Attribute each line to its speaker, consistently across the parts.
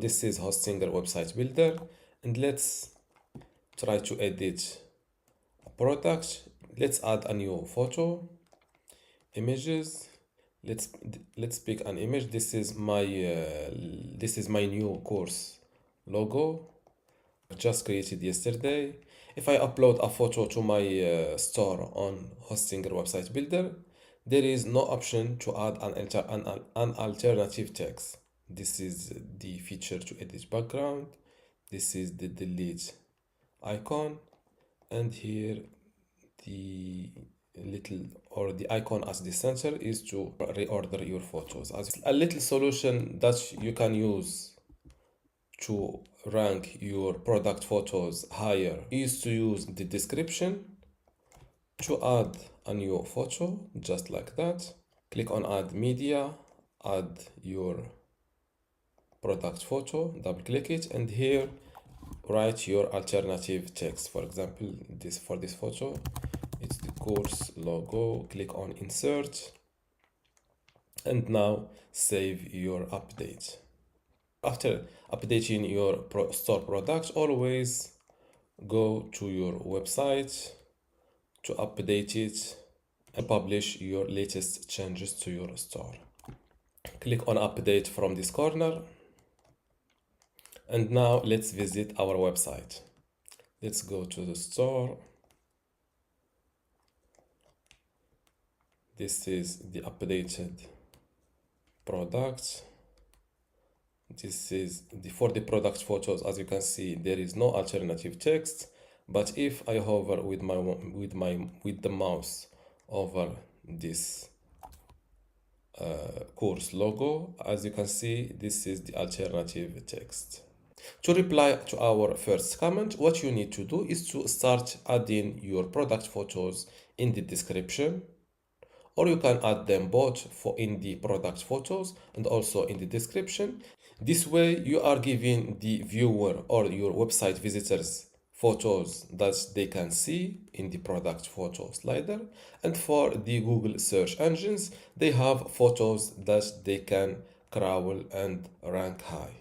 Speaker 1: this is Hostinger website builder, and let's try to edit a product. Let's add a new photo, images. Let's pick an image. This is my new course logo. I just created yesterday. If I upload a photo to my store on Hostinger website builder, there is no option to add an alternative text. This is the feature to edit background. This is the delete icon, and here the the icon as the center is to reorder your photos. As a little solution that you can use to rank your product photos higher is to use the description to add a new photo, just like that. Click on add media, add your product photo, double click it, and here write your alternative text. For example, for this photo, it's the course logo. Click on insert, and now save your update. After updating your store product, always go to your website to update it and publish your latest changes to your store. Click on update from this corner. And now let's visit our website. Let's go to the store. This is the updated product. This is for the product photos. As you can see, there is no alternative text. But if I hover with the mouse over this course logo, as you can see, this is the alternative text. To reply to our first comment, what you need to do is to start adding your product photos in the description, or you can add them both in the product photos and also in the description. This way you are giving the viewer or your website visitors photos that they can see in the product photo slider, and for the Google search engines, they have photos that they can crawl and rank high.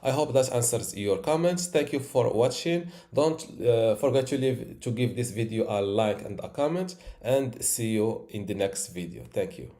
Speaker 1: I hope that answers your comments. Thank you for watching. Don't forget to give this video a like and a comment, and see you in the next video. Thank you.